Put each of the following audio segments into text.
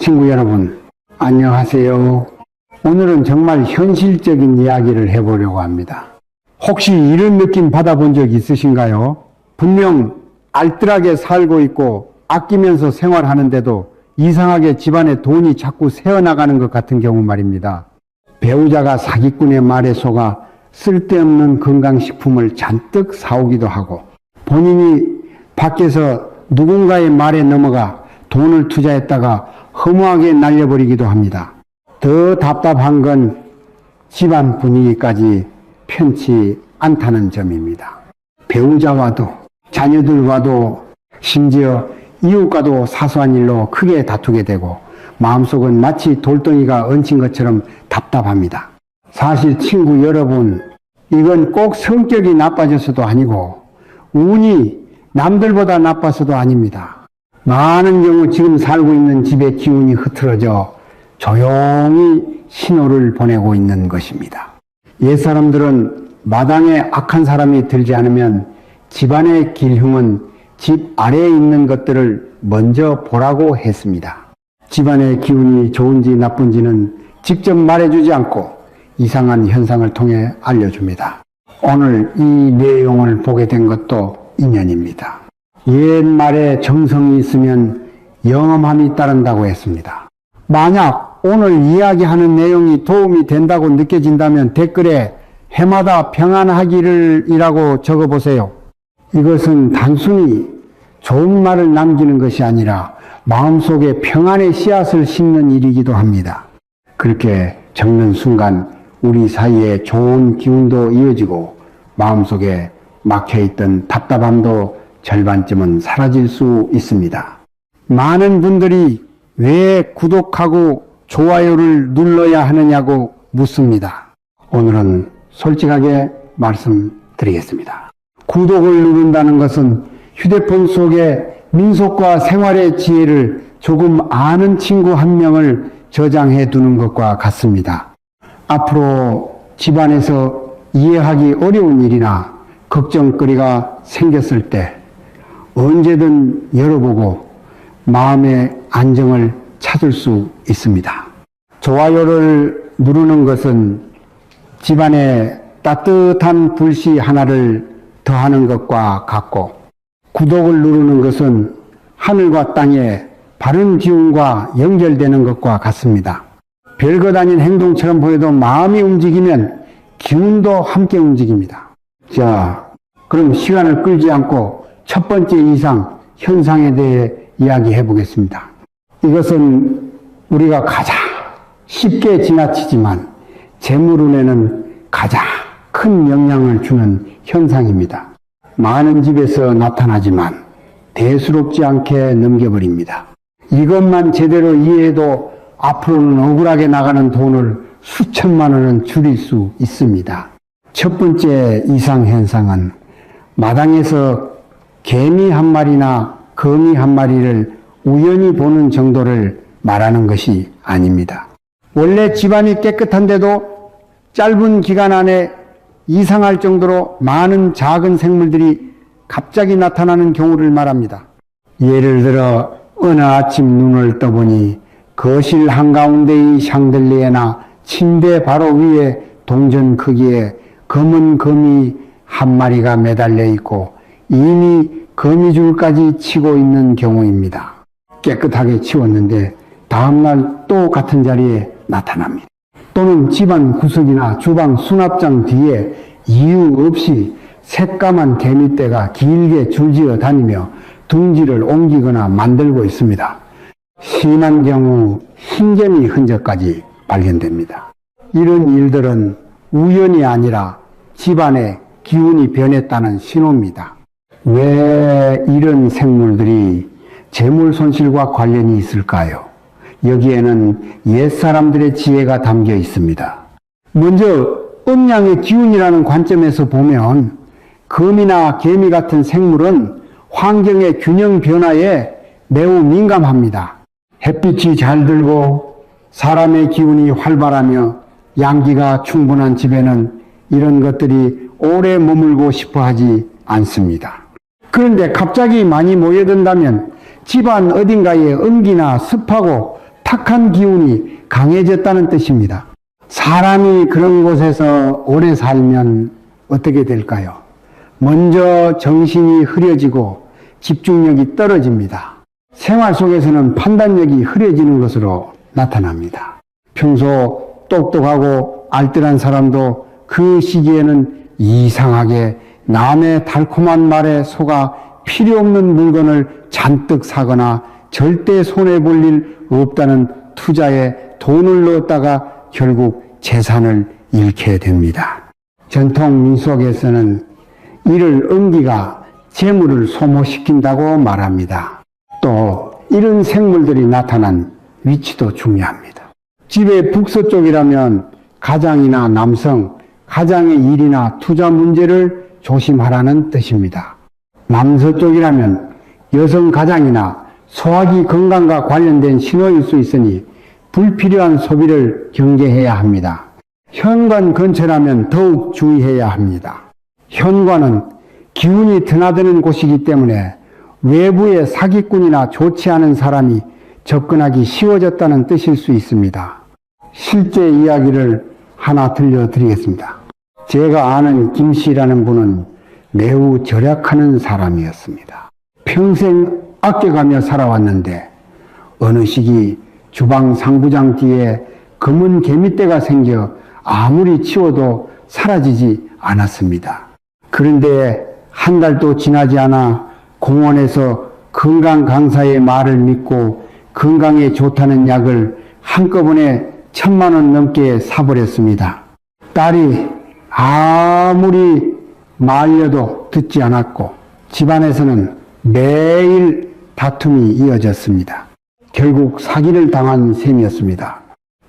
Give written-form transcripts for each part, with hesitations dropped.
친구 여러분, 안녕하세요. 오늘은 정말 현실적인 이야기를 해보려고 합니다. 혹시 이런 느낌 받아본 적 있으신가요? 분명 알뜰하게 살고 있고 아끼면서 생활하는데도 이상하게 집안에 돈이 자꾸 새어나가는 것 같은 경우 말입니다. 배우자가 사기꾼의 말에 속아 쓸데없는 건강식품을 잔뜩 사오기도 하고, 본인이 밖에서 누군가의 말에 넘어가 돈을 투자했다가 허무하게 날려버리기도 합니다. 더 답답한 건 집안 분위기까지 편치 않다는 점입니다. 배우자와도 자녀들과도 심지어 이웃과도 사소한 일로 크게 다투게 되고 마음속은 마치 돌덩이가 얹힌 것처럼 답답합니다. 사실 친구 여러분, 이건 꼭 성격이 나빠져서도 아니고 운이 남들보다 나빠서도 아닙니다. 많은 경우 지금 살고 있는 집의 기운이 흐트러져 조용히 신호를 보내고 있는 것입니다. 옛사람들은 마당에 악한 사람이 들지 않으면 집안의 길흉은 집 아래에 있는 것들을 먼저 보라고 했습니다. 집안의 기운이 좋은지 나쁜지는 직접 말해주지 않고 이상한 현상을 통해 알려줍니다. 오늘 이 내용을 보게 된 것도 인연입니다. 옛말에 정성이 있으면 영험함이 따른다고 했습니다. 만약 오늘 이야기하는 내용이 도움이 된다고 느껴진다면 댓글에 해마다 평안하기를 이라고 적어보세요. 이것은 단순히 좋은 말을 남기는 것이 아니라 마음속에 평안의 씨앗을 심는 일이기도 합니다. 그렇게 적는 순간 우리 사이에 좋은 기운도 이어지고 마음속에 막혀있던 답답함도 절반쯤은 사라질 수 있습니다. 많은 분들이 왜 구독하고 좋아요를 눌러야 하느냐고 묻습니다. 오늘은 솔직하게 말씀드리겠습니다. 구독을 누른다는 것은 휴대폰 속에 민속과 생활의 지혜를 조금 아는 친구 한 명을 저장해 두는 것과 같습니다. 앞으로 집안에서 이해하기 어려운 일이나 걱정거리가 생겼을 때 언제든 열어보고 마음의 안정을 찾을 수 있습니다. 좋아요를 누르는 것은 집안에 따뜻한 불씨 하나를 더하는 것과 같고, 구독을 누르는 것은 하늘과 땅의 바른 기운과 연결되는 것과 같습니다. 별것 아닌 행동처럼 보여도 마음이 움직이면 기운도 함께 움직입니다. 자, 그럼 시간을 끌지 않고 첫 번째 이상 현상에 대해 이야기해 보겠습니다. 이것은 우리가 가장 쉽게 지나치지만 재물운에는 가장 큰 영향을 주는 현상입니다. 많은 집에서 나타나지만 대수롭지 않게 넘겨버립니다. 이것만 제대로 이해해도 앞으로는 억울하게 나가는 돈을 수천만 원은 줄일 수 있습니다. 첫 번째 이상현상은 마당에서 개미 한 마리나 거미 한 마리를 우연히 보는 정도를 말하는 것이 아닙니다. 원래 집안이 깨끗한데도 짧은 기간 안에 이상할 정도로 많은 작은 생물들이 갑자기 나타나는 경우를 말합니다. 예를 들어 어느 아침 눈을 떠보니 거실 한가운데의 샹들리에나 침대 바로 위에 동전 크기의 검은 거미 한 마리가 매달려 있고 이미 거미줄까지 치고 있는 경우입니다. 깨끗하게 치웠는데 다음날 또 같은 자리에 나타납니다. 또는 집안 구석이나 주방 수납장 뒤에 이유 없이 새까만 개미떼가 길게 줄지어 다니며 둥지를 옮기거나 만들고 있습니다. 심한 경우 흰개미 흔적까지 발견됩니다. 이런 일들은 우연이 아니라 집안의 기운이 변했다는 신호입니다. 왜 이런 생물들이 재물 손실과 관련이 있을까요? 여기에는 옛사람들의 지혜가 담겨 있습니다. 먼저 음양의 기운이라는 관점에서 보면 거미나 개미 같은 생물은 환경의 균형 변화에 매우 민감합니다. 햇빛이 잘 들고 사람의 기운이 활발하며 양기가 충분한 집에는 이런 것들이 오래 머물고 싶어 하지 않습니다. 그런데 갑자기 많이 모여든다면 집안 어딘가에 음기나 습하고 착한 기운이 강해졌다는 뜻입니다. 사람이 그런 곳에서 오래 살면 어떻게 될까요? 먼저 정신이 흐려지고 집중력이 떨어집니다. 생활 속에서는 판단력이 흐려지는 것으로 나타납니다. 평소 똑똑하고 알뜰한 사람도 그 시기에는 이상하게 남의 달콤한 말에 속아 필요 없는 물건을 잔뜩 사거나 절대 손해볼 일 없다는 투자에 돈을 넣었다가 결국 재산을 잃게 됩니다. 전통 민속에서는 이를 음기가 재물을 소모시킨다고 말합니다. 또 이런 생물들이 나타난 위치도 중요합니다. 집의 북서쪽이라면 가장이나 남성, 가장의 일이나 투자 문제를 조심하라는 뜻입니다. 남서쪽이라면 여성 가장이나 소화기 건강과 관련된 신호일 수 있으니 불필요한 소비를 경계해야 합니다. 현관 근처라면 더욱 주의해야 합니다. 현관은 기운이 드나드는 곳이기 때문에 외부의 사기꾼이나 좋지 않은 사람이 접근하기 쉬워졌다는 뜻일 수 있습니다. 실제 이야기를 하나 들려드리겠습니다. 제가 아는 김씨라는 분은 매우 절약하는 사람이었습니다. 평생 아껴가며 살아왔는데 어느 시기 주방 상부장 뒤에 검은 개미떼가 생겨 아무리 치워도 사라지지 않았습니다. 그런데 한 달도 지나지 않아 공원에서 건강 강사의 말을 믿고 건강에 좋다는 약을 한꺼번에 1,000만 원 넘게 사버렸습니다. 딸이 아무리 말려도 듣지 않았고 집안에서는 매일 다툼이 이어졌습니다. 결국 사기를 당한 셈이었습니다.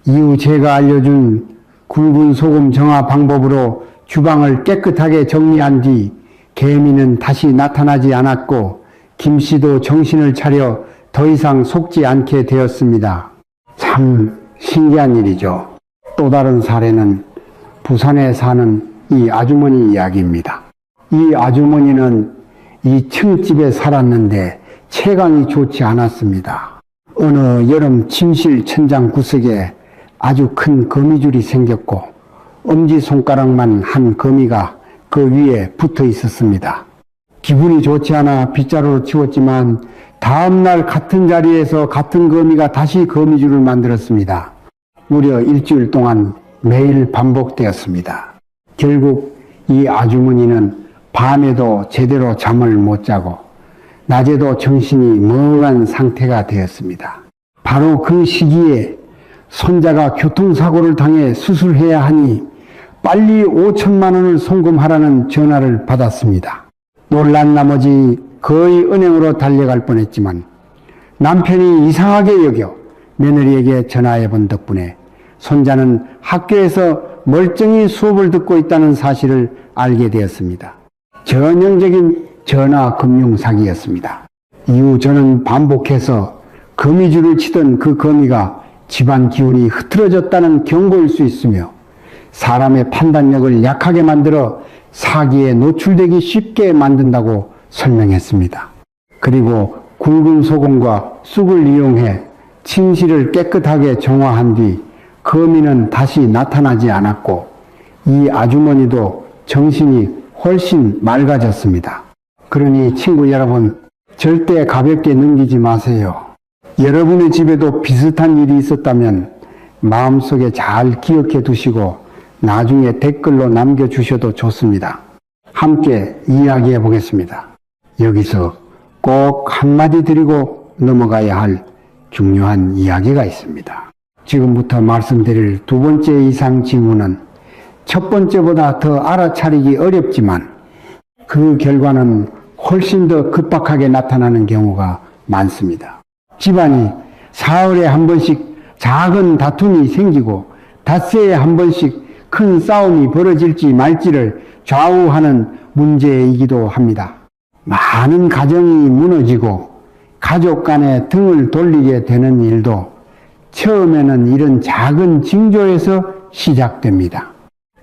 이후 제가 알려준 굵은 소금 정화 방법으로 주방을 깨끗하게 정리한 뒤 개미는 다시 나타나지 않았고 김씨도 정신을 차려 더 이상 속지 않게 되었습니다. 참 신기한 일이죠. 또 다른 사례는 부산에 사는 이 아주머니 이야기입니다. 이 아주머니는 2층 집에 살았는데 채광이 좋지 않았습니다. 어느 여름 침실 천장 구석에 아주 큰 거미줄이 생겼고 엄지손가락만 한 거미가 그 위에 붙어 있었습니다. 기분이 좋지 않아 빗자루로 치웠지만 다음날 같은 자리에서 같은 거미가 다시 거미줄을 만들었습니다. 무려 일주일 동안 매일 반복되었습니다. 결국 이 아주머니는 밤에도 제대로 잠을 못 자고 낮에도 정신이 멍한 상태가 되었습니다. 바로 그 시기에 손자가 교통사고를 당해 수술해야 하니 빨리 5천만 원을 송금하라는 전화를 받았습니다. 놀란 나머지 거의 은행으로 달려갈 뻔했지만 남편이 이상하게 여겨 며느리에게 전화해 본 덕분에 손자는 학교에서 멀쩡히 수업을 듣고 있다는 사실을 알게 되었습니다. 전형적인 전화 금융 사기였습니다. 이후 저는 반복해서 거미줄을 치던 그 거미가 집안 기운이 흐트러졌다는 경고일 수 있으며 사람의 판단력을 약하게 만들어 사기에 노출되기 쉽게 만든다고 설명했습니다. 그리고 굵은 소금과 쑥을 이용해 침실을 깨끗하게 정화한 뒤 거미는 다시 나타나지 않았고 이 아주머니도 정신이 훨씬 맑아졌습니다. 그러니 친구 여러분, 절대 가볍게 넘기지 마세요. 여러분의 집에도 비슷한 일이 있었다면 마음속에 잘 기억해 두시고 나중에 댓글로 남겨주셔도 좋습니다. 함께 이야기해 보겠습니다. 여기서 꼭 한마디 드리고 넘어가야 할 중요한 이야기가 있습니다. 지금부터 말씀드릴 두 번째 이상 징후는 첫 번째보다 더 알아차리기 어렵지만 그 결과는 훨씬 더 급박하게 나타나는 경우가 많습니다. 집안이 사흘에 한 번씩 작은 다툼이 생기고 닷새에 한 번씩 큰 싸움이 벌어질지 말지를 좌우하는 문제이기도 합니다. 많은 가정이 무너지고 가족 간에 등을 돌리게 되는 일도 처음에는 이런 작은 징조에서 시작됩니다.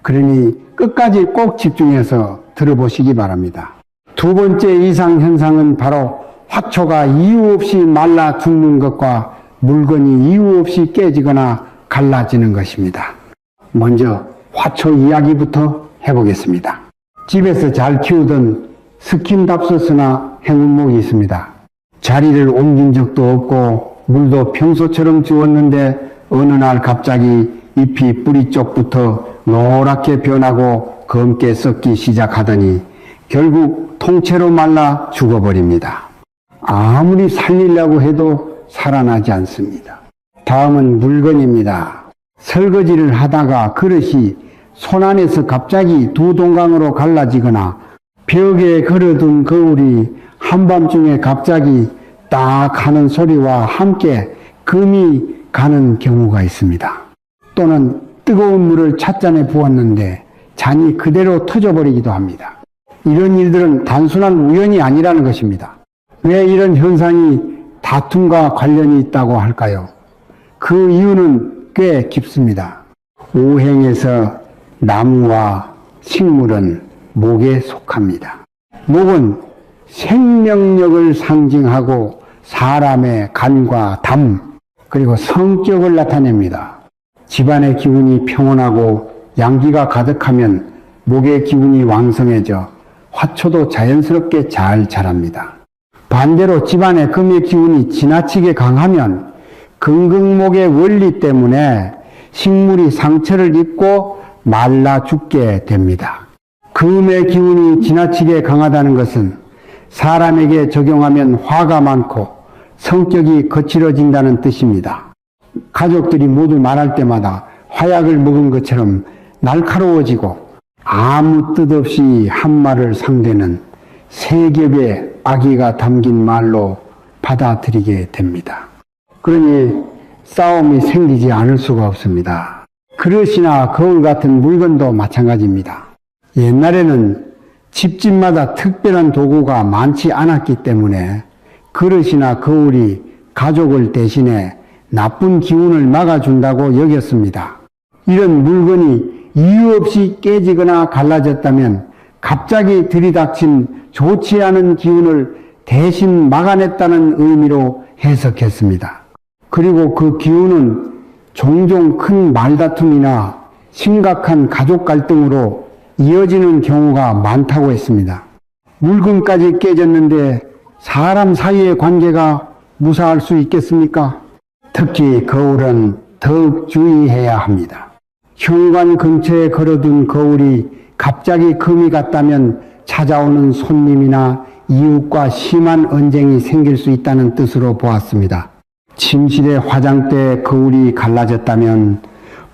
그러니 끝까지 꼭 집중해서 들어보시기 바랍니다. 두 번째 이상 현상은 바로 화초가 이유 없이 말라 죽는 것과 물건이 이유 없이 깨지거나 갈라지는 것입니다. 먼저 화초 이야기부터 해보겠습니다. 집에서 잘 키우던 스킨답서스나 행운목이 있습니다. 자리를 옮긴 적도 없고 물도 평소처럼 주었는데 어느 날 갑자기 잎이 뿌리 쪽부터 노랗게 변하고 검게 썩기 시작하더니 결국 통째로 말라 죽어버립니다. 아무리 살리려고 해도 살아나지 않습니다. 다음은 물건입니다. 설거지를 하다가 그릇이 손 안에서 갑자기 두 동강으로 갈라지거나 벽에 걸어둔 거울이 한밤중에 갑자기 딱 하는 소리와 함께 금이 가는 경우가 있습니다. 또는 뜨거운 물을 찻잔에 부었는데 잔이 그대로 터져버리기도 합니다. 이런 일들은 단순한 우연이 아니라는 것입니다. 왜 이런 현상이 다툼과 관련이 있다고 할까요? 그 이유는 꽤 깊습니다. 오행에서 나무와 식물은 목에 속합니다. 목은 생명력을 상징하고 사람의 간과 담, 그리고 성격을 나타냅니다. 집안의 기운이 평온하고 양기가 가득하면 목의 기운이 왕성해져 화초도 자연스럽게 잘 자랍니다. 반대로 집안의 금의 기운이 지나치게 강하면 금극목의 원리 때문에 식물이 상처를 입고 말라 죽게 됩니다. 금의 기운이 지나치게 강하다는 것은 사람에게 적용하면 화가 많고 성격이 거칠어진다는 뜻입니다. 가족들이 모두 말할 때마다 화약을 먹은 것처럼 날카로워지고 아무 뜻 없이 한 말을 상대는 세 겹의 악의가 담긴 말로 받아들이게 됩니다. 그러니 싸움이 생기지 않을 수가 없습니다. 그릇이나 거울 같은 물건도 마찬가지입니다. 옛날에는 집집마다 특별한 도구가 많지 않았기 때문에 그릇이나 거울이 가족을 대신해 나쁜 기운을 막아준다고 여겼습니다. 이런 물건이 이유 없이 깨지거나 갈라졌다면 갑자기 들이닥친 좋지 않은 기운을 대신 막아냈다는 의미로 해석했습니다. 그리고 그 기운은 종종 큰 말다툼이나 심각한 가족 갈등으로 이어지는 경우가 많다고 했습니다. 물건까지 깨졌는데 사람 사이의 관계가 무사할 수 있겠습니까? 특히 거울은 더욱 주의해야 합니다. 현관 근처에 걸어둔 거울이 갑자기 금이 갔다면 찾아오는 손님이나 이웃과 심한 언쟁이 생길 수 있다는 뜻으로 보았습니다. 침실의 화장대에 거울이 갈라졌다면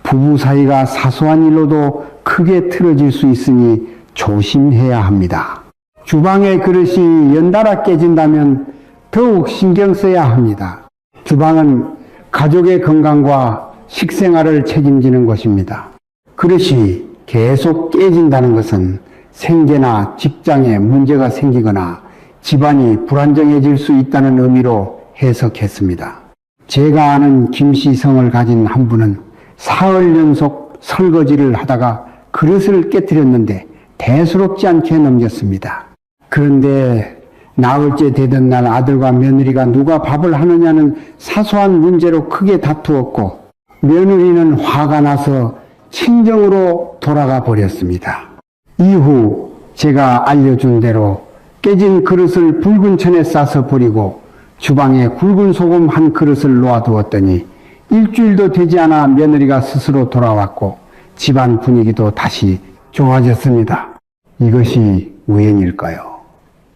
부부 사이가 사소한 일로도 크게 틀어질 수 있으니 조심해야 합니다. 주방의 그릇이 연달아 깨진다면 더욱 신경 써야 합니다. 주방은 가족의 건강과 식생활을 책임지는 곳입니다. 그릇이 계속 깨진다는 것은 생계나 직장에 문제가 생기거나 집안이 불안정해질 수 있다는 의미로 해석했습니다. 제가 아는 김씨성을 가진 한 분은 사흘 연속 설거지를 하다가 그릇을 깨뜨렸는데 대수롭지 않게 넘겼습니다. 그런데 나흘째 되던 날 아들과 며느리가 누가 밥을 하느냐는 사소한 문제로 크게 다투었고 며느리는 화가 나서 친정으로 돌아가 버렸습니다. 이후 제가 알려준 대로 깨진 그릇을 붉은 천에 싸서 버리고 주방에 굵은 소금 한 그릇을 놓아두었더니 일주일도 되지 않아 며느리가 스스로 돌아왔고 집안 분위기도 다시 좋아졌습니다. 이것이 우연일까요?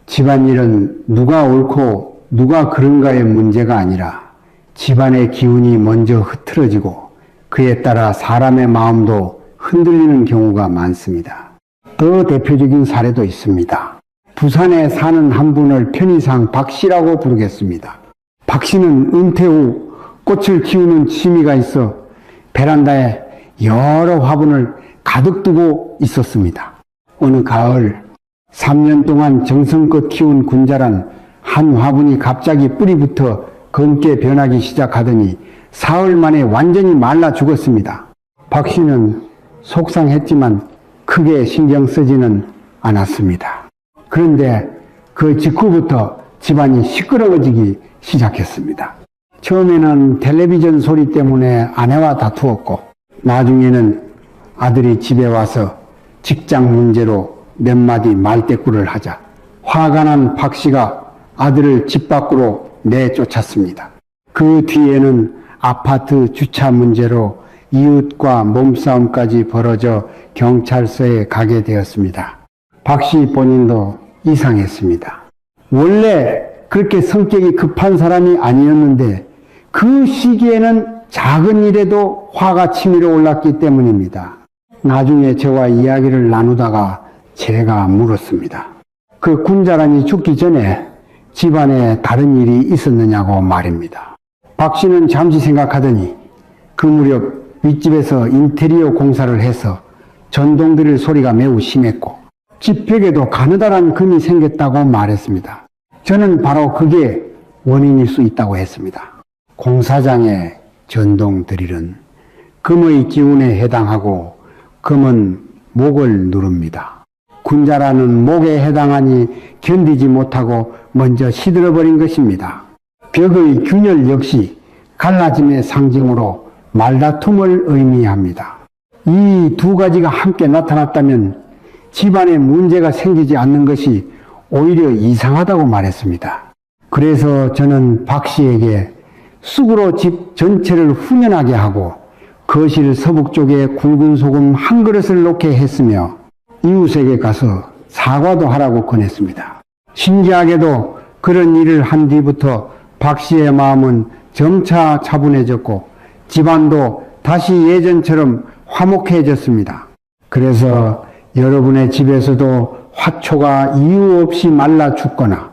집안일은 누가 옳고 누가 그른가의 문제가 아니라 집안의 기운이 먼저 흐트러지고 그에 따라 사람의 마음도 흔들리는 경우가 많습니다. 더 대표적인 사례도 있습니다. 부산에 사는 한 분을 편의상 박씨라고 부르겠습니다. 박씨는 은퇴 후 꽃을 키우는 취미가 있어 베란다에 여러 화분을 가득 두고 있었습니다. 어느 가을 3년 동안 정성껏 키운 군자란 한 화분이 갑자기 뿌리부터 검게 변하기 시작하더니 사흘 만에 완전히 말라 죽었습니다. 박 씨는 속상했지만 크게 신경 쓰지는 않았습니다. 그런데 그 직후부터 집안이 시끄러워지기 시작했습니다. 처음에는 텔레비전 소리 때문에 아내와 다투었고 나중에는 아들이 집에 와서 직장 문제로 몇 마디 말대꾸를 하자 화가 난 박 씨가 아들을 집 밖으로 내쫓았습니다. 그 뒤에는 아파트 주차 문제로 이웃과 몸싸움까지 벌어져 경찰서에 가게 되었습니다. 박 씨 본인도 이상했습니다. 원래 그렇게 성격이 급한 사람이 아니었는데 그 시기에는 작은 일에도 화가 치밀어 올랐기 때문입니다. 나중에 저와 이야기를 나누다가 제가 물었습니다. 그 군자란이 죽기 전에 집안에 다른 일이 있었느냐고 말입니다. 박 씨는 잠시 생각하더니 그 무렵 윗집에서 인테리어 공사를 해서 전동 드릴 소리가 매우 심했고 집 벽에도 가느다란 금이 생겼다고 말했습니다. 저는 바로 그게 원인일 수 있다고 했습니다. 공사장의 전동 드릴은 금의 기운에 해당하고 금은 목을 누릅니다. 군자라는 목에 해당하니 견디지 못하고 먼저 시들어버린 것입니다. 벽의 균열 역시 갈라짐의 상징으로 말다툼을 의미합니다. 이 두 가지가 함께 나타났다면 집안에 문제가 생기지 않는 것이 오히려 이상하다고 말했습니다. 그래서 저는 박 씨에게 쑥으로 집 전체를 훈연하게 하고 거실 서북 쪽에 굵은 소금 한 그릇을 놓게 했으며 이웃에게 가서 사과도 하라고 권했습니다. 신기하게도 그런 일을 한 뒤부터 박 씨의 마음은 점차 차분해졌고 집안도 다시 예전처럼 화목해졌습니다. 그래서 여러분의 집에서도 화초가 이유 없이 말라 죽거나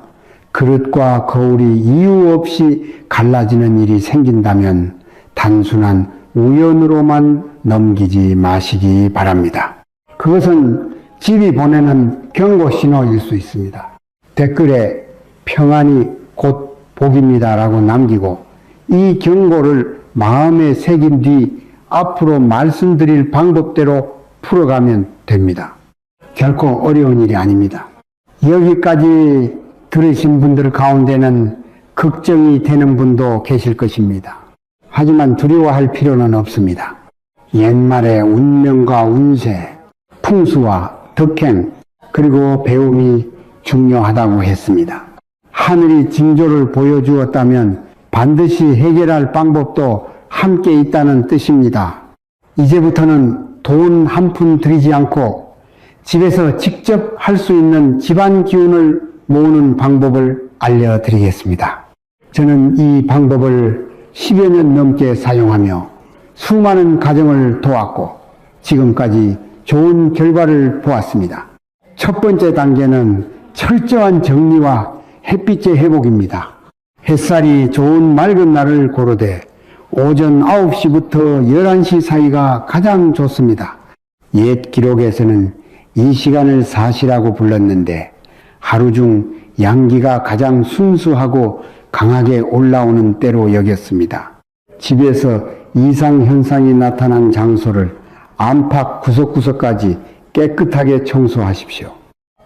그릇과 거울이 이유 없이 갈라지는 일이 생긴다면 단순한 우연으로만 넘기지 마시기 바랍니다. 그것은 집이 보내는 경고 신호일 수 있습니다. 댓글에 평안이 곧 복입니다 라고 남기고 이 경고를 마음에 새긴 뒤 앞으로 말씀드릴 방법대로 풀어가면 됩니다. 결코 어려운 일이 아닙니다. 여기까지 들으신 분들 가운데는 걱정이 되는 분도 계실 것입니다. 하지만 두려워할 필요는 없습니다. 옛말에 운명과 운세, 풍수와 덕행, 그리고 배움이 중요하다고 했습니다. 하늘이 징조를 보여주었다면 반드시 해결할 방법도 함께 있다는 뜻입니다. 이제부터는 돈 한 푼 들이지 않고 집에서 직접 할 수 있는 집안 기운을 모으는 방법을 알려드리겠습니다. 저는 이 방법을 10여 년 넘게 사용하며 수많은 가정을 도왔고 지금까지 좋은 결과를 보았습니다. 첫 번째 단계는 철저한 정리와 햇빛의 회복입니다. 햇살이 좋은 맑은 날을 고르되 오전 9시부터 11시 사이가 가장 좋습니다. 옛 기록에서는 이 시간을 사시라고 불렀는데 하루 중 양기가 가장 순수하고 강하게 올라오는 때로 여겼습니다. 집에서 이상현상이 나타난 장소를 안팎 구석구석까지 깨끗하게 청소하십시오.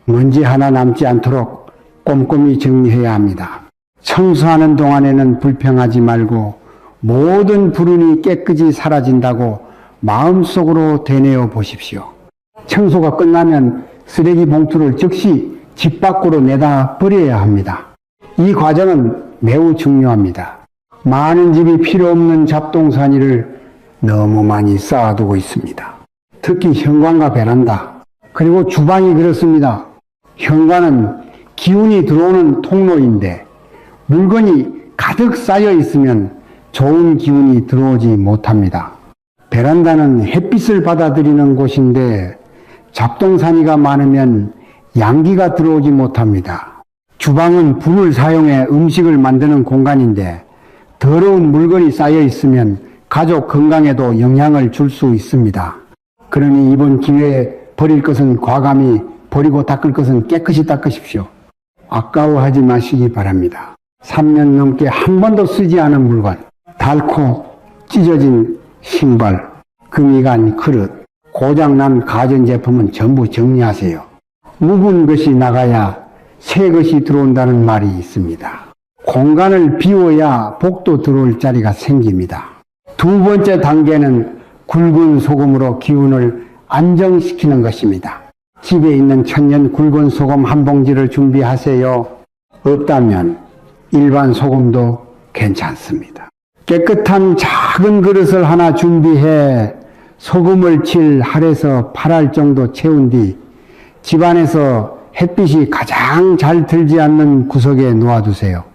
먼지 하나 남지 않도록 꼼꼼히 정리해야 합니다. 청소하는 동안에는 불평하지 말고 모든 불운이 깨끗이 사라진다고 마음속으로 되뇌어 보십시오. 청소가 끝나면 쓰레기 봉투를 즉시 집 밖으로 내다 버려야 합니다. 이 과정은 매우 중요합니다. 많은 집이 필요 없는 잡동사니를 너무 많이 쌓아두고 있습니다. 특히 현관과 베란다, 그리고 주방이 그렇습니다. 현관은 기운이 들어오는 통로인데 물건이 가득 쌓여 있으면 좋은 기운이 들어오지 못합니다. 베란다는 햇빛을 받아들이는 곳인데 잡동사니가 많으면 양기가 들어오지 못합니다. 주방은 불을 사용해 음식을 만드는 공간인데 더러운 물건이 쌓여 있으면 가족 건강에도 영향을 줄 수 있습니다. 그러니 이번 기회에 버릴 것은 과감히 버리고 닦을 것은 깨끗이 닦으십시오. 아까워하지 마시기 바랍니다. 3년 넘게 한 번도 쓰지 않은 물건, 닳고 찢어진 신발, 금이 간 그릇, 고장난 가전제품은 전부 정리하세요. 묵은 것이 나가야 새 것이 들어온다는 말이 있습니다. 공간을 비워야 복도 들어올 자리가 생깁니다. 두 번째 단계는 굵은 소금으로 기운을 안정시키는 것입니다. 집에 있는 천연 굵은 소금 한 봉지를 준비하세요. 없다면 일반 소금도 괜찮습니다. 깨끗한 작은 그릇을 하나 준비해 소금을 칠 할에서 8알 정도 채운 뒤 집안에서 햇빛이 가장 잘 들지 않는 구석에 놓아두세요.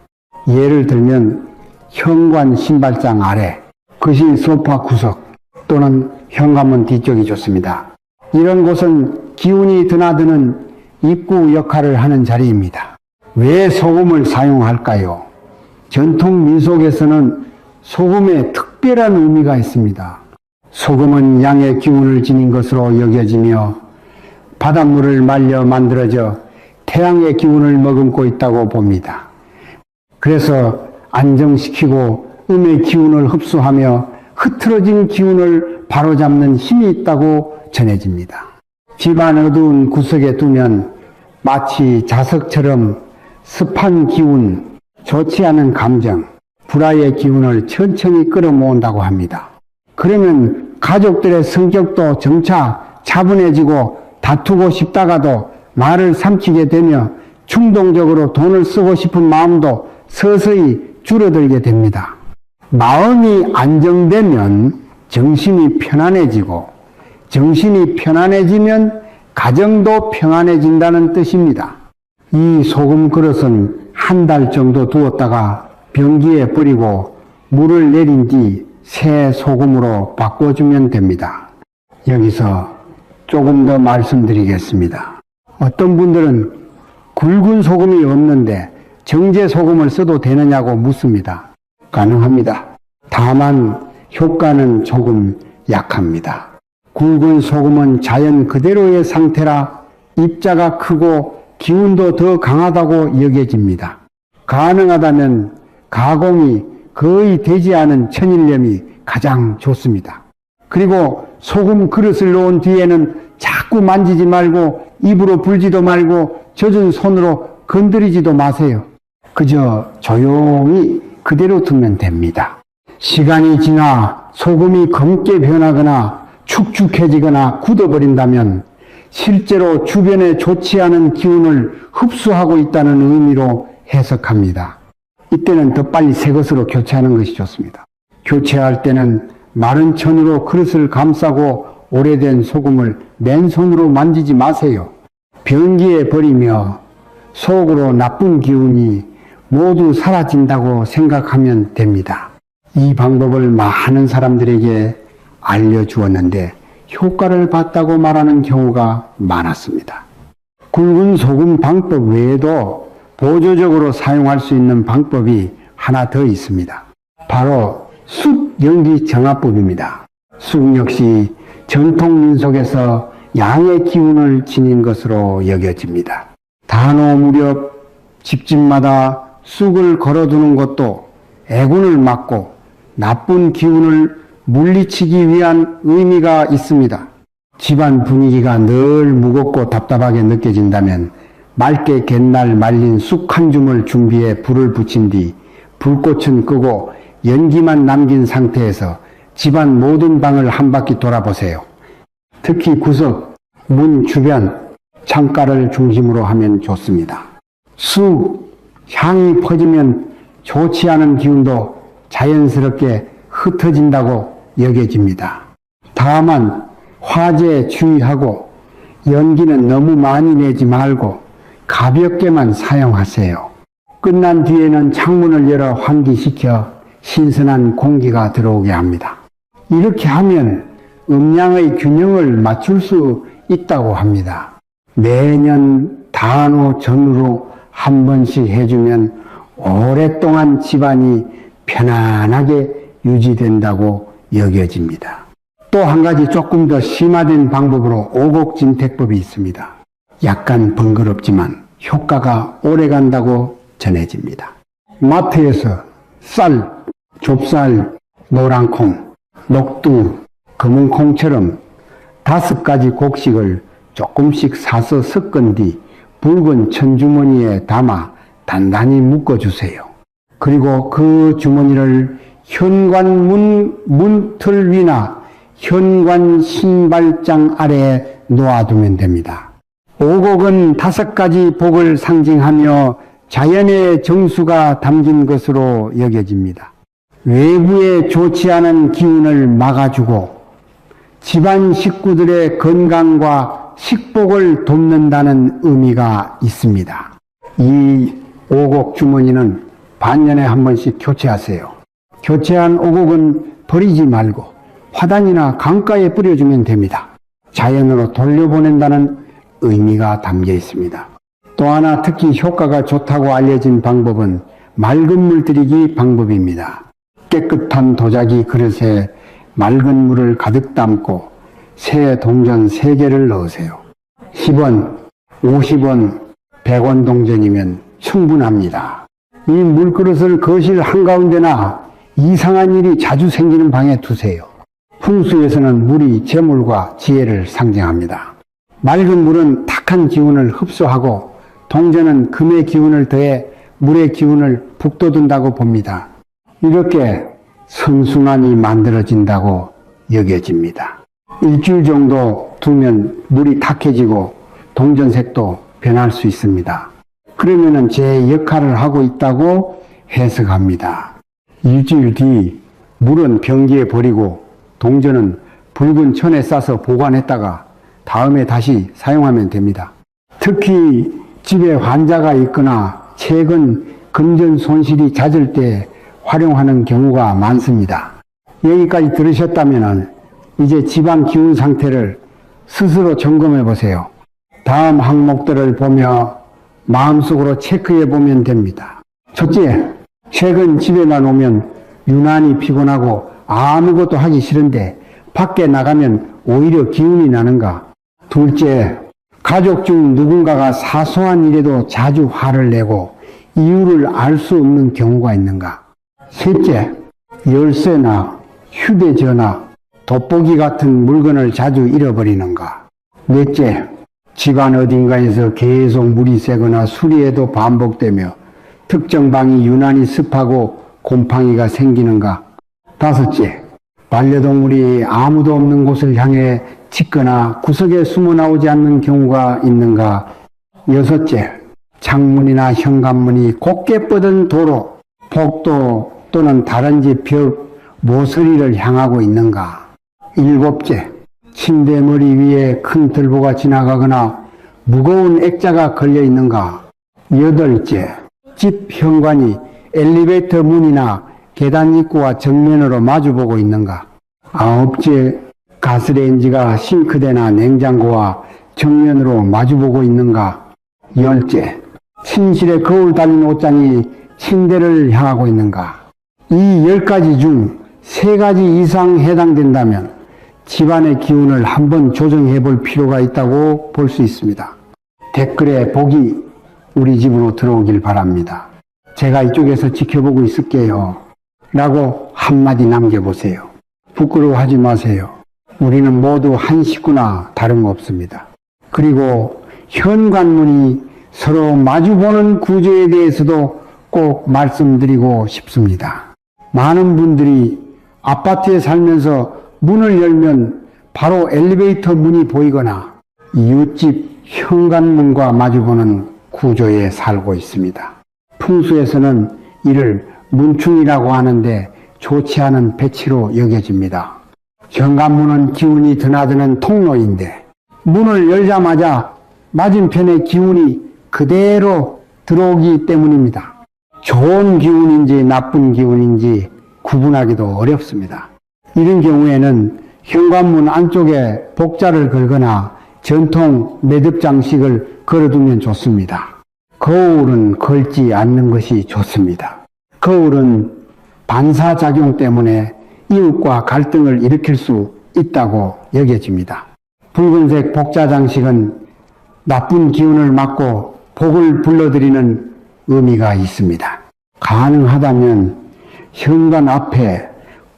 예를 들면 현관 신발장 아래, 거실 소파 구석 또는 현관문 뒤쪽이 좋습니다. 이런 곳은 기운이 드나드는 입구 역할을 하는 자리입니다. 왜 소금을 사용할까요? 전통 민속에서는 소금에 특별한 의미가 있습니다. 소금은 양의 기운을 지닌 것으로 여겨지며 바닷물을 말려 만들어져 태양의 기운을 머금고 있다고 봅니다. 그래서 안정시키고 음의 기운을 흡수하며 흐트러진 기운을 바로잡는 힘이 있다고 전해집니다. 집안 어두운 구석에 두면 마치 자석처럼 습한 기운, 좋지 않은 감정, 불화의 기운을 천천히 끌어모은다고 합니다. 그러면 가족들의 성격도 점차 차분해지고 다투고 싶다가도 말을 삼키게 되며 충동적으로 돈을 쓰고 싶은 마음도 서서히 줄어들게 됩니다. 마음이 안정되면 정신이 편안해지고 정신이 편안해지면 가정도 평안해진다는 뜻입니다. 이 소금 그릇은 한 달 정도 두었다가 변기에 버리고 물을 내린 뒤 새 소금으로 바꿔주면 됩니다. 여기서 조금 더 말씀드리겠습니다. 어떤 분들은 굵은 소금이 없는데 정제 소금을 써도 되느냐고 묻습니다. 가능합니다. 다만 효과는 조금 약합니다. 굵은 소금은 자연 그대로의 상태라 입자가 크고 기운도 더 강하다고 여겨집니다. 가능하다면 가공이 거의 되지 않은 천일염이 가장 좋습니다. 그리고 소금 그릇을 놓은 뒤에는 자꾸 만지지 말고 입으로 불지도 말고 젖은 손으로 건드리지도 마세요. 그저 조용히 그대로 두면 됩니다. 시간이 지나 소금이 검게 변하거나 축축해지거나 굳어버린다면 실제로 주변에 좋지 않은 기운을 흡수하고 있다는 의미로 해석합니다. 이때는 더 빨리 새 것으로 교체하는 것이 좋습니다. 교체할 때는 마른 천으로 그릇을 감싸고 오래된 소금을 맨손으로 만지지 마세요. 변기에 버리며 속으로 나쁜 기운이 모두 사라진다고 생각하면 됩니다. 이 방법을 많은 사람들에게 알려주었는데 효과를 봤다고 말하는 경우가 많았습니다. 굵은 소금 방법 외에도 보조적으로 사용할 수 있는 방법이 하나 더 있습니다. 바로 쑥 연기 정화법입니다. 쑥 역시 전통 민속에서 양의 기운을 지닌 것으로 여겨집니다. 단오 무렵 집집마다 쑥을 걸어두는 것도 애군을 막고 나쁜 기운을 물리치기 위한 의미가 있습니다. 집안 분위기가 늘 무겁고 답답하게 느껴진다면 맑게 갯날 말린 쑥 한 줌을 준비해 불을 붙인 뒤 불꽃은 끄고 연기만 남긴 상태에서 집안 모든 방을 한 바퀴 돌아보세요. 특히 구석, 문 주변, 창가를 중심으로 하면 좋습니다. 쑥 향이 퍼지면 좋지 않은 기운도 자연스럽게 흩어진다고 여겨집니다. 다만 화재에 주의하고 연기는 너무 많이 내지 말고 가볍게만 사용하세요. 끝난 뒤에는 창문을 열어 환기시켜 신선한 공기가 들어오게 합니다. 이렇게 하면 음양의 균형을 맞출 수 있다고 합니다. 매년 단오 전후로 한 번씩 해주면 오랫동안 집안이 편안하게 유지된다고 여겨집니다. 또 한 가지 조금 더 심화된 방법으로 오곡진택법이 있습니다. 약간 번거롭지만 효과가 오래간다고 전해집니다. 마트에서 쌀, 좁쌀, 노란콩, 녹두, 검은콩처럼 5가지 곡식을 조금씩 사서 섞은 뒤 붉은 천주머니에 담아 단단히 묶어주세요. 그리고 그 주머니를 현관문 문틀 위나 현관 신발장 아래에 놓아두면 됩니다. 오곡은 5가지 복을 상징하며 자연의 정수가 담긴 것으로 여겨집니다. 외부에 좋지 않은 기운을 막아주고 집안 식구들의 건강과 식복을 돕는다는 의미가 있습니다. 이 오곡 주머니는 반년에 한 번씩 교체하세요. 교체한 오곡은 버리지 말고 화단이나 강가에 뿌려주면 됩니다. 자연으로 돌려보낸다는 의미가 담겨 있습니다. 또 하나 특히 효과가 좋다고 알려진 방법은 맑은 물 들이기 방법입니다. 깨끗한 도자기 그릇에 맑은 물을 가득 담고 새 동전 3개를 넣으세요. 10원, 50원, 100원 동전이면 충분합니다. 이 물그릇을 거실 한가운데나 이상한 일이 자주 생기는 방에 두세요. 풍수에서는 물이 재물과 지혜를 상징합니다. 맑은 물은 탁한 기운을 흡수하고 동전은 금의 기운을 더해 물의 기운을 북돋운다고 봅니다. 이렇게 선순환이 만들어진다고 여겨집니다. 일주일 정도 두면 물이 탁해지고 동전색도 변할 수 있습니다. 그러면은 제 역할을 하고 있다고 해석합니다. 일주일 뒤 물은 변기에 버리고 동전은 붉은 천에 싸서 보관했다가 다음에 다시 사용하면 됩니다. 특히 집에 환자가 있거나 최근 금전 손실이 잦을 때 활용하는 경우가 많습니다. 여기까지 들으셨다면 이제 집안 기운 상태를 스스로 점검해 보세요. 다음 항목들을 보며 마음속으로 체크해 보면 됩니다. 첫째, 최근 집에만 오면 유난히 피곤하고 아무것도 하기 싫은데 밖에 나가면 오히려 기운이 나는가? 둘째, 가족 중 누군가가 사소한 일에도 자주 화를 내고 이유를 알 수 없는 경우가 있는가? 셋째, 열쇠나 휴대전화, 돋보기 같은 물건을 자주 잃어버리는가? 넷째, 집안 어딘가에서 계속 물이 새거나 수리에도 반복되며 특정 방이 유난히 습하고 곰팡이가 생기는가? 다섯째, 반려동물이 아무도 없는 곳을 향해 짖거나 구석에 숨어 나오지 않는 경우가 있는가? 여섯째, 창문이나 현관문이 곱게 뻗은 도로, 복도 또는 다른 집 벽, 모서리를 향하고 있는가? 일곱째, 침대 머리 위에 큰 들보가 지나가거나 무거운 액자가 걸려 있는가? 여덟째, 집 현관이 엘리베이터 문이나 계단 입구와 정면으로 마주보고 있는가? 아홉째, 가스레인지가 싱크대나 냉장고와 정면으로 마주보고 있는가? 열째, 침실에 거울 달린 옷장이 침대를 향하고 있는가? 이 10가지 중 3가지 이상 해당된다면 집안의 기운을 한번 조정해 볼 필요가 있다고 볼 수 있습니다. 댓글에 복이 우리 집으로 들어오길 바랍니다. 제가 이쪽에서 지켜보고 있을게요. 라고 한마디 남겨보세요. 부끄러워하지 마세요. 우리는 모두 한 식구나 다름없습니다. 그리고 현관문이 서로 마주보는 구조에 대해서도 꼭 말씀드리고 싶습니다. 많은 분들이 아파트에 살면서 문을 열면 바로 엘리베이터 문이 보이거나 이웃집 현관문과 마주보는 구조에 살고 있습니다. 풍수에서는 이를 문충이라고 하는데 좋지 않은 배치로 여겨집니다. 현관문은 기운이 드나드는 통로인데 문을 열자마자 맞은편의 기운이 그대로 들어오기 때문입니다. 좋은 기운인지 나쁜 기운인지 구분하기도 어렵습니다. 이런 경우에는 현관문 안쪽에 복자를 걸거나 전통 매듭 장식을 걸어두면 좋습니다. 거울은 걸지 않는 것이 좋습니다. 거울은 반사작용 때문에 이웃과 갈등을 일으킬 수 있다고 여겨집니다. 붉은색 복자 장식은 나쁜 기운을 막고 복을 불러들이는 의미가 있습니다. 가능하다면 현관 앞에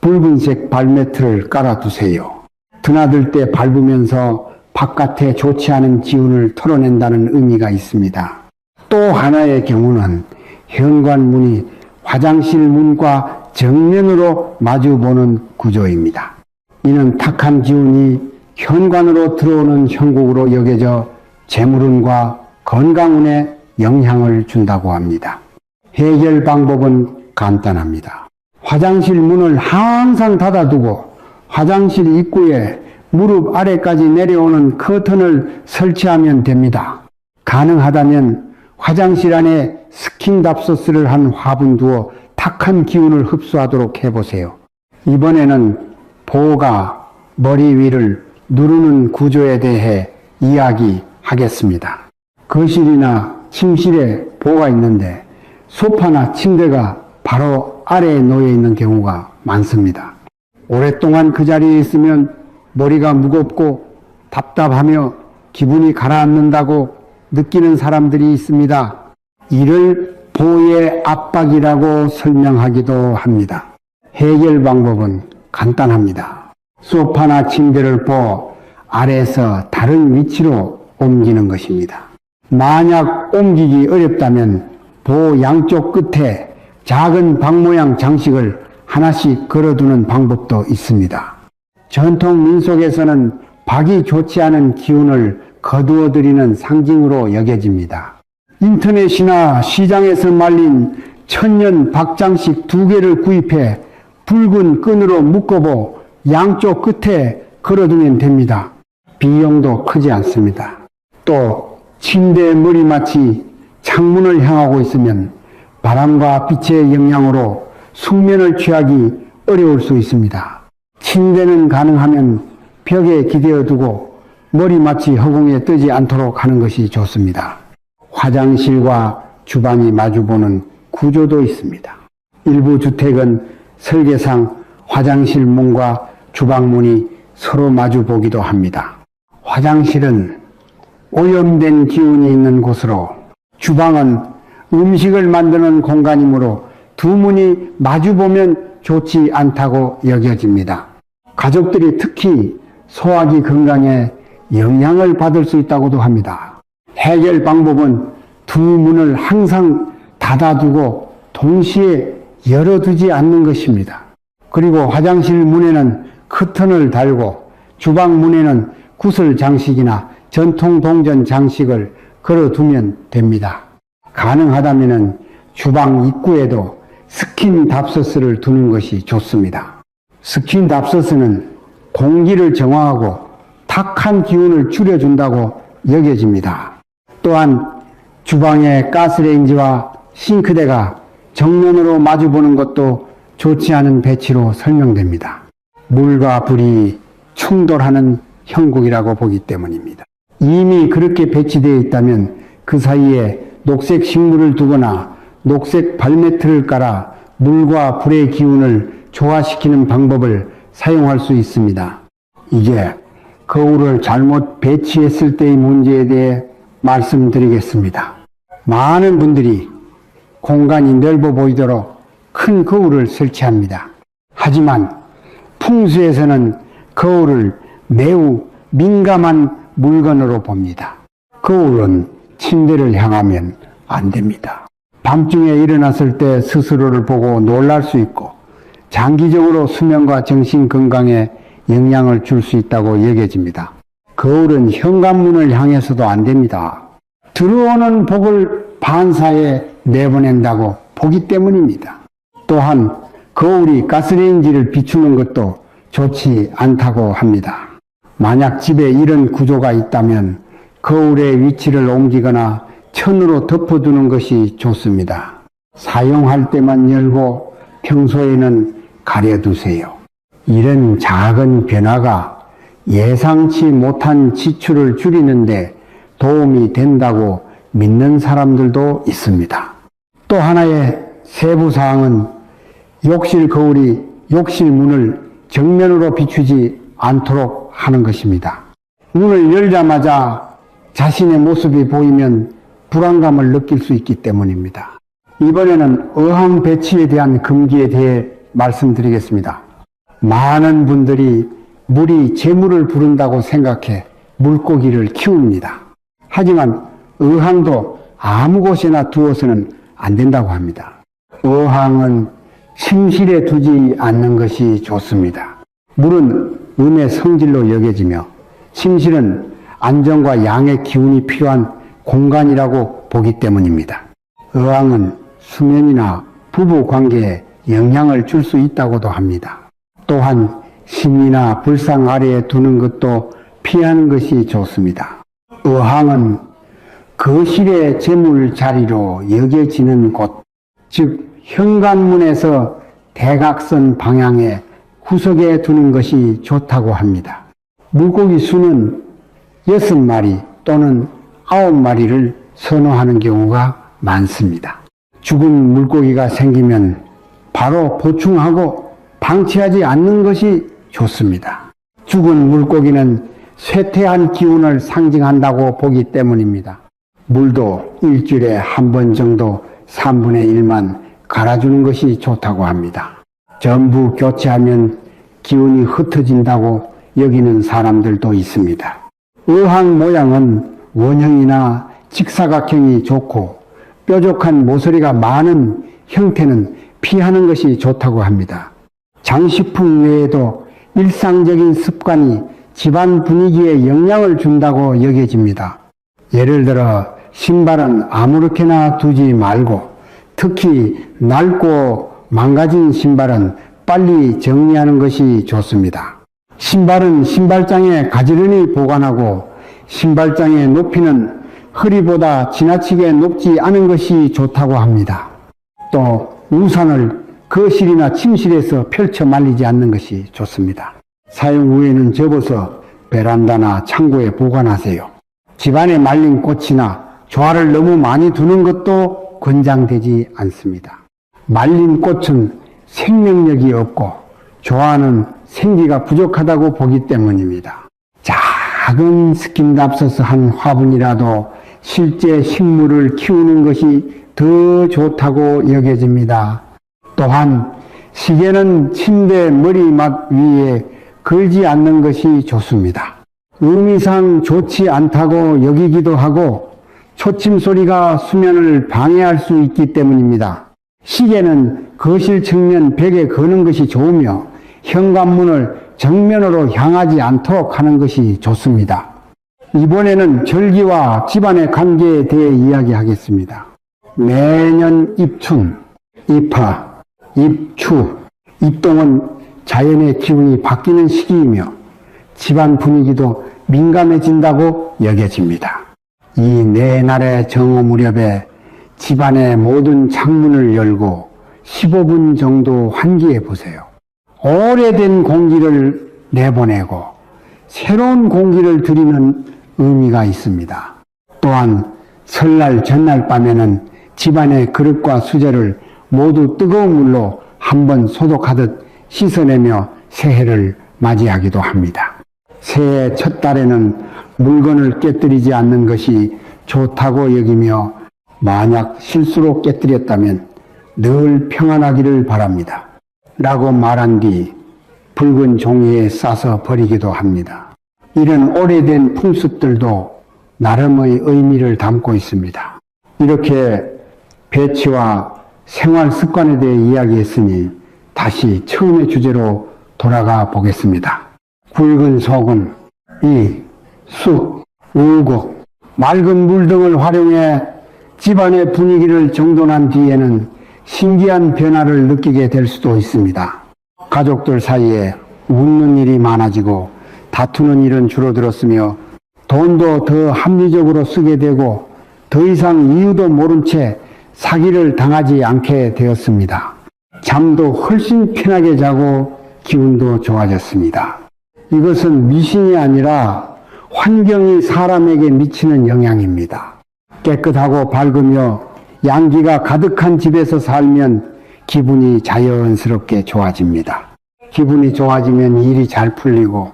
붉은색 발매트를 깔아두세요. 드나들 때 밟으면서 바깥에 좋지 않은 기운을 털어낸다는 의미가 있습니다. 또 하나의 경우는 현관문이 화장실 문과 정면으로 마주보는 구조입니다. 이는 탁한 기운이 현관으로 들어오는 형국으로 여겨져 재물운과 건강운에 영향을 준다고 합니다. 해결 방법은 간단합니다. 화장실 문을 항상 닫아두고 화장실 입구에 무릎 아래까지 내려오는 커튼을 설치하면 됩니다. 가능하다면 화장실 안에 스킨답소스를 한 화분 두어 탁한 기운을 흡수하도록 해보세요. 이번에는 보가 머리 위를 누르는 구조에 대해 이야기하겠습니다. 거실이나 침실에 보가 있는데 소파나 침대가 바로 아래에 놓여 있는 경우가 많습니다. 오랫동안 그 자리에 있으면 머리가 무겁고 답답하며 기분이 가라앉는다고 느끼는 사람들이 있습니다. 이를 보의 압박이라고 설명하기도 합니다. 해결 방법은 간단합니다. 소파나 침대를 아래에서 다른 위치로 옮기는 것입니다. 만약 옮기기 어렵다면 보 양쪽 끝에 작은 박 모양 장식을 하나씩 걸어두는 방법도 있습니다. 전통 민속에서는 박이 좋지 않은 기운을 거두어들이는 상징으로 여겨집니다. 인터넷이나 시장에서 말린 천년 박장식 2개를 구입해 붉은 끈으로 묶어보 양쪽 끝에 걸어두면 됩니다. 비용도 크지 않습니다. 또 침대 머리맡이 창문을 향하고 있으면 바람과 빛의 영향으로 숙면을 취하기 어려울 수 있습니다. 침대는 가능하면 벽에 기대어 두고 머리맡이 허공에 뜨지 않도록 하는 것이 좋습니다. 화장실과 주방이 마주보는 구조도 있습니다. 일부 주택은 설계상 화장실 문과 주방 문이 서로 마주보기도 합니다. 화장실은 오염된 기운이 있는 곳으로, 주방은 음식을 만드는 공간이므로 두 문이 마주보면 좋지 않다고 여겨집니다. 가족들이 특히 소화기 건강에 영향을 받을 수 있다고도 합니다. 해결 방법은 두 문을 항상 닫아두고 동시에 열어두지 않는 것입니다. 그리고 화장실 문에는 커튼을 달고 주방 문에는 구슬 장식이나 전통 동전 장식을 걸어두면 됩니다. 가능하다면 주방 입구에도 스킨답서스를 두는 것이 좋습니다. 스킨답서스는 공기를 정화하고 탁한 기운을 줄여준다고 여겨집니다. 또한 주방의 가스레인지와 싱크대가 정면으로 마주보는 것도 좋지 않은 배치로 설명됩니다. 물과 불이 충돌하는 형국이라고 보기 때문입니다. 이미 그렇게 배치되어 있다면 그 사이에 녹색 식물을 두거나 녹색 발매트를 깔아 물과 불의 기운을 조화시키는 방법을 사용할 수 있습니다. 이제 거울을 잘못 배치했을 때의 문제에 대해 말씀드리겠습니다. 많은 분들이 공간이 넓어 보이도록 큰 거울을 설치합니다. 하지만 풍수에서는 거울을 매우 민감한 물건으로 봅니다. 거울은 침대를 향하면 안 됩니다. 밤중에 일어났을 때 스스로를 보고 놀랄 수 있고 장기적으로 수면과 정신 건강에 영향을 줄 수 있다고 여겨집니다. 거울은 현관문을 향해서도 안 됩니다. 들어오는 복을 반사에 내보낸다고 보기 때문입니다. 또한 거울이 가스레인지를 비추는 것도 좋지 않다고 합니다. 만약 집에 이런 구조가 있다면 거울의 위치를 옮기거나 천으로 덮어두는 것이 좋습니다. 사용할 때만 열고 평소에는 가려두세요. 이런 작은 변화가 예상치 못한 지출을 줄이는데 도움이 된다고 믿는 사람들도 있습니다. 또 하나의 세부사항은 욕실 거울이 욕실 문을 정면으로 비추지 않도록 하는 것입니다. 문을 열자마자 자신의 모습이 보이면 불안감을 느낄 수 있기 때문입니다. 이번에는 어항 배치에 대한 금기에 대해 말씀드리겠습니다. 많은 분들이 물이 재물을 부른다고 생각해 물고기를 키웁니다. 하지만 어항도 아무 곳에나 두어서는 안 된다고 합니다. 어항은 침실에 두지 않는 것이 좋습니다. 물은 음의 성질로 여겨지며 침실은 안정과 양의 기운이 필요한 공간이라고 보기 때문입니다. 어항은 수면이나 부부 관계에 영향을 줄 수 있다고도 합니다. 또한 심이나 불상 아래에 두는 것도 피하는 것이 좋습니다. 어항은 거실의 재물 자리로 여겨지는 곳, 즉 현관문에서 대각선 방향의 구석에 두는 것이 좋다고 합니다. 물고기 수는 6마리 또는 9마리를 선호하는 경우가 많습니다. 죽은 물고기가 생기면 바로 보충하고 방치하지 않는 것이 좋습니다. 죽은 물고기는 쇠퇴한 기운을 상징한다고 보기 때문입니다. 물도 일주일에 한 번 정도 3분의 1만 갈아주는 것이 좋다고 합니다. 전부 교체하면 기운이 흩어진다고 여기는 사람들도 있습니다. 어항 모양은 원형이나 직사각형이 좋고 뾰족한 모서리가 많은 형태는 피하는 것이 좋다고 합니다. 장식품 외에도 일상적인 습관이 집안 분위기에 영향을 준다고 여겨집니다. 예를 들어 신발은 아무렇게나 두지 말고 특히 낡고 망가진 신발은 빨리 정리하는 것이 좋습니다. 신발은 신발장에 가지런히 보관하고 신발장의 높이는 허리보다 지나치게 높지 않은 것이 좋다고 합니다. 또 우산을 거실이나 침실에서 펼쳐 말리지 않는 것이 좋습니다. 사용 후에는 접어서 베란다나 창고에 보관하세요. 집안에 말린 꽃이나 조화를 너무 많이 두는 것도 권장되지 않습니다. 말린 꽃은 생명력이 없고 조화는 생기가 부족하다고 보기 때문입니다. 작은 스킨답서스 한 화분이라도 실제 식물을 키우는 것이 더 좋다고 여겨집니다. 또한 시계는 침대 머리맡 위에 걸지 않는 것이 좋습니다. 의미상 좋지 않다고 여기기도 하고 초침 소리가 수면을 방해할 수 있기 때문입니다. 시계는 거실 측면 벽에 거는 것이 좋으며 현관문을 정면으로 향하지 않도록 하는 것이 좋습니다. 이번에는 절기와 집안의 관계에 대해 이야기하겠습니다. 매년 입춘, 입하, 입추, 입동은 자연의 기운이 바뀌는 시기이며 집안 분위기도 민감해진다고 여겨집니다. 이 네 날의 정오 무렵에 집안의 모든 창문을 열고 15분 정도 환기해 보세요. 오래된 공기를 내보내고 새로운 공기를 들이는 의미가 있습니다. 또한 설날 전날 밤에는 집안의 그릇과 수저를 모두 뜨거운 물로 한번 소독하듯 씻어내며 새해를 맞이하기도 합니다. 새해 첫 달에는 물건을 깨뜨리지 않는 것이 좋다고 여기며 만약 실수로 깨뜨렸다면 늘 평안하기를 바랍니다. 라고 말한 뒤 붉은 종이에 싸서 버리기도 합니다. 이런 오래된 풍습들도 나름의 의미를 담고 있습니다. 이렇게 배치와 생활 습관에 대해 이야기했으니 다시 처음의 주제로 돌아가 보겠습니다. 굵은 속은 이, 쑥, 우곡, 맑은 물 등을 활용해 집안의 분위기를 정돈한 뒤에는 신기한 변화를 느끼게 될 수도 있습니다. 가족들 사이에 웃는 일이 많아지고 다투는 일은 줄어들었으며 돈도 더 합리적으로 쓰게 되고 더 이상 이유도 모른 채 사기를 당하지 않게 되었습니다. 잠도 훨씬 편하게 자고 기운도 좋아졌습니다. 이것은 미신이 아니라 환경이 사람에게 미치는 영향입니다. 깨끗하고 밝으며 양기가 가득한 집에서 살면 기분이 자연스럽게 좋아집니다. 기분이 좋아지면 일이 잘 풀리고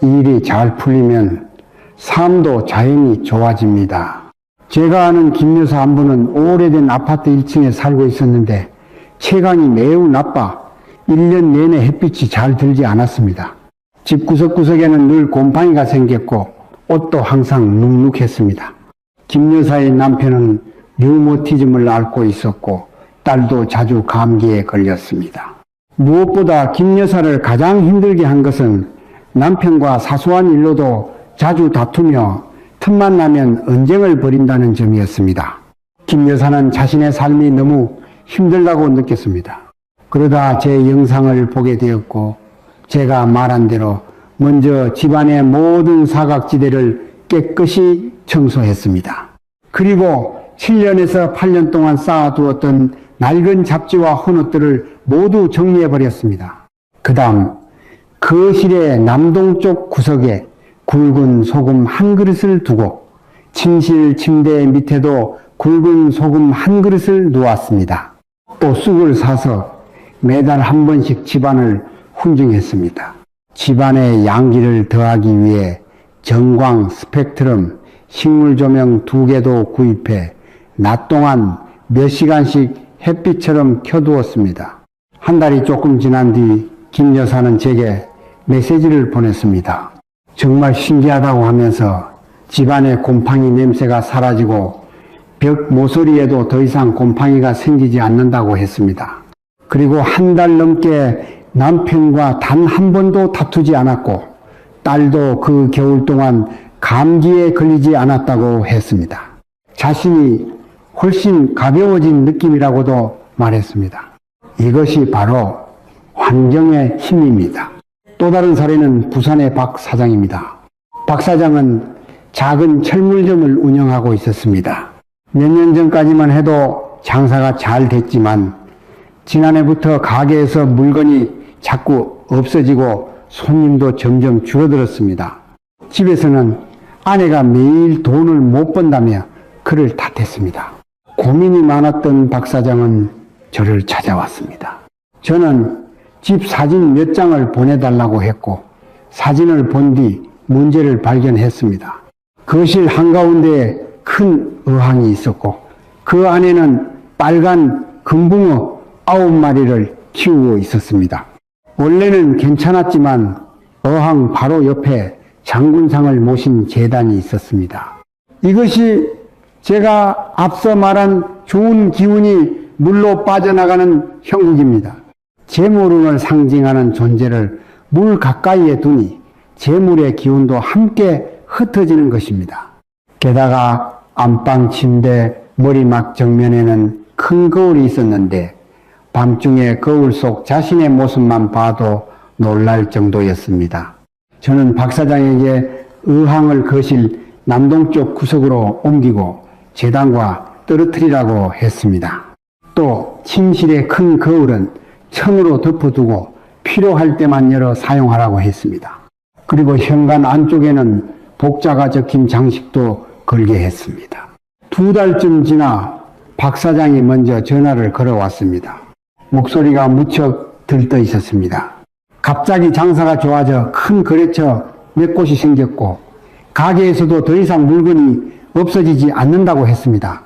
일이 잘 풀리면 삶도 자연히 좋아집니다. 제가 아는 김여사 한 분은 오래된 아파트 1층에 살고 있었는데 채광이 매우 나빠 1년 내내 햇빛이 잘 들지 않았습니다. 집 구석구석에는 늘 곰팡이가 생겼고 옷도 항상 눅눅했습니다. 김여사의 남편은 류머티즘을 앓고 있었고 딸도 자주 감기에 걸렸습니다. 무엇보다 김 여사를 가장 힘들게 한 것은 남편과 사소한 일로도 자주 다투며 틈만 나면 언쟁을 벌인다는 점이었습니다. 김 여사는 자신의 삶이 너무 힘들다고 느꼈습니다. 그러다 제 영상을 보게 되었고 제가 말한 대로 먼저 집안의 모든 사각지대를 깨끗이 청소했습니다. 그리고 7년에서 8년 동안 쌓아두었던 낡은 잡지와 헌옷들을 모두 정리해버렸습니다. 그 다음 거실의 남동쪽 구석에 굵은 소금 한 그릇을 두고 침실 침대 밑에도 굵은 소금 한 그릇을 놓았습니다. 또 쑥을 사서 매달 한 번씩 집안을 훈증했습니다. 집안의 양기를 더하기 위해 전광, 스펙트럼, 식물 조명 2개도 구입해 낮 동안 몇 시간씩 햇빛처럼 켜두었습니다. 한 달이 조금 지난 뒤 김 여사는 제게 메시지를 보냈습니다. 정말 신기하다고 하면서 집안의 곰팡이 냄새가 사라지고 벽 모서리에도 더 이상 곰팡이가 생기지 않는다고 했습니다. 그리고 한 달 넘게 남편과 단 한 번도 다투지 않았고 딸도 그 겨울 동안 감기에 걸리지 않았다고 했습니다. 자신이 훨씬 가벼워진 느낌이라고도 말했습니다. 이것이 바로 환경의 힘입니다. 또 다른 사례는 부산의 박 사장입니다. 박 사장은 작은 철물점을 운영하고 있었습니다. 몇 년 전까지만 해도 장사가 잘 됐지만 지난해부터 가게에서 물건이 자꾸 없어지고 손님도 점점 줄어들었습니다. 집에서는 아내가 매일 돈을 못 번다며 그를 탓했습니다. 고민이 많았던 박 사장은 저를 찾아왔습니다. 저는 집 사진 몇 장을 보내달라고 했고 사진을 본 뒤 문제를 발견했습니다. 거실 한가운데에 큰 어항이 있었고 그 안에는 빨간 금붕어 9마리를 키우고 있었습니다. 원래는 괜찮았지만 어항 바로 옆에 장군상을 모신 제단이 있었습니다. 이것이 제가 앞서 말한 좋은 기운이 물로 빠져나가는 형국입니다. 재물운을 상징하는 존재를 물 가까이에 두니 재물의 기운도 함께 흩어지는 것입니다. 게다가 안방 침대 머리막 정면에는 큰 거울이 있었는데 밤중에 거울 속 자신의 모습만 봐도 놀랄 정도였습니다. 저는 박 사장에게 의항을 거실 남동쪽 구석으로 옮기고 제단과 떨어뜨리라고 했습니다. 또 침실의 큰 거울은 천으로 덮어두고 필요할 때만 열어 사용하라고 했습니다. 그리고 현관 안쪽에는 복자가 적힌 장식도 걸게 했습니다. 2달쯤 지나 박 사장이 먼저 전화를 걸어왔습니다. 목소리가 무척 들떠 있었습니다. 갑자기 장사가 좋아져 큰 거래처 몇 곳이 생겼고 가게에서도 더 이상 물건이 없어지지 않는다고 했습니다.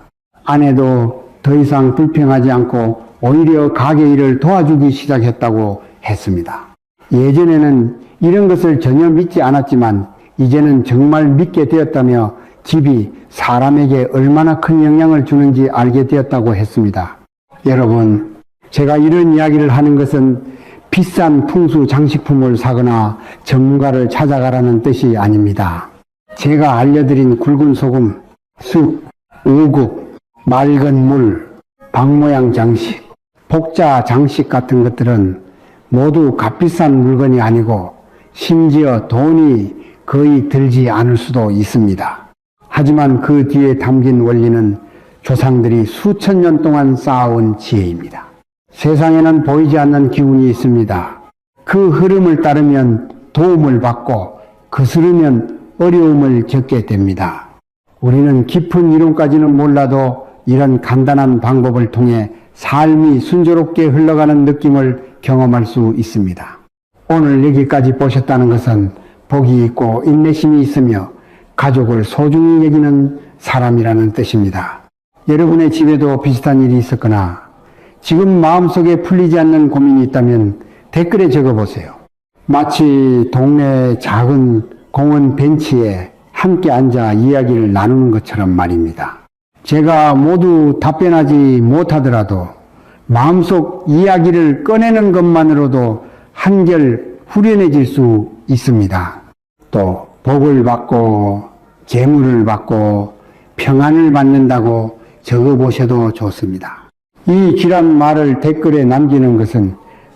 아내도 더 이상 불평하지 않고 오히려 가게 일을 도와주기 시작했다고 했습니다. 예전에는 이런 것을 전혀 믿지 않았지만 이제는 정말 믿게 되었다며 집이 사람에게 얼마나 큰 영향을 주는지 알게 되었다고 했습니다. 여러분, 제가 이런 이야기를 하는 것은 비싼 풍수 장식품을 사거나 전문가를 찾아가라는 뜻이 아닙니다. 제가 알려드린 굵은 소금, 쑥, 우국, 맑은 물, 방모양 장식, 복자 장식 같은 것들은 모두 값비싼 물건이 아니고 심지어 돈이 거의 들지 않을 수도 있습니다. 하지만 그 뒤에 담긴 원리는 조상들이 수천 년 동안 쌓아온 지혜입니다. 세상에는 보이지 않는 기운이 있습니다. 그 흐름을 따르면 도움을 받고 거스르면 어려움을 겪게 됩니다. 우리는 깊은 이론까지는 몰라도 이런 간단한 방법을 통해 삶이 순조롭게 흘러가는 느낌을 경험할 수 있습니다. 오늘 여기까지 보셨다는 것은 복이 있고 인내심이 있으며 가족을 소중히 여기는 사람이라는 뜻입니다. 여러분의 집에도 비슷한 일이 있었거나 지금 마음속에 풀리지 않는 고민이 있다면 댓글에 적어보세요. 마치 동네 작은 공원 벤치에 함께 앉아 이야기를 나누는 것처럼 말입니다. 제가 모두 답변하지 못하더라도 마음속 이야기를 꺼내는 것만으로도 한결 후련해질 수 있습니다. 또 복을 받고 재물을 받고 평안을 받는다고 적어보셔도 좋습니다. 이 길한 말을 댓글에 남기는 것은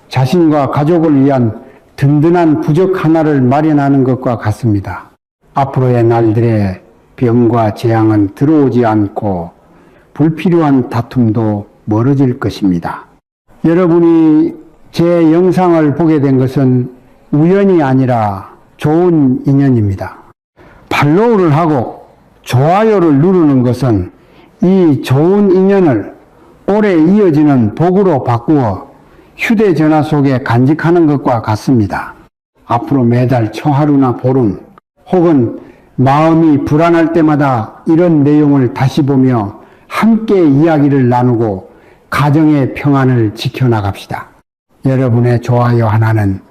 자신과 가족을 위한 든든한 부적 하나를 마련하는 것과 같습니다. 앞으로의 날들에 병과 재앙은 들어오지 않고 불필요한 다툼도 멀어질 것입니다. 여러분이 제 영상을 보게 된 것은 우연이 아니라 좋은 인연입니다. 팔로우를 하고 좋아요를 누르는 것은 이 좋은 인연을 오래 이어지는 복으로 바꾸어 휴대전화 속에 간직하는 것과 같습니다. 앞으로 매달 초하루나 보름 혹은 마음이 불안할 때마다 이런 내용을 다시 보며 함께 이야기를 나누고 가정의 평안을 지켜나갑시다. 여러분의 좋아요 하나는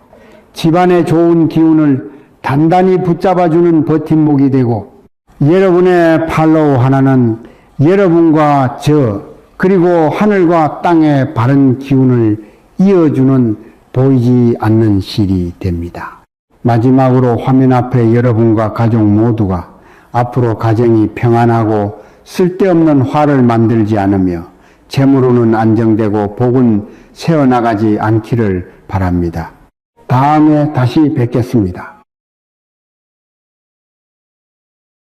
집안의 좋은 기운을 단단히 붙잡아주는 버팀목이 되고, 여러분의 팔로우 하나는 여러분과 저 그리고 하늘과 땅의 바른 기운을 이어주는 보이지 않는 실이 됩니다. 마지막으로 화면 앞에 여러분과 가족 모두가 앞으로 가정이 평안하고 쓸데없는 화를 만들지 않으며 재물로는 안정되고 복은 새어나가지 않기를 바랍니다. 다음에 다시 뵙겠습니다.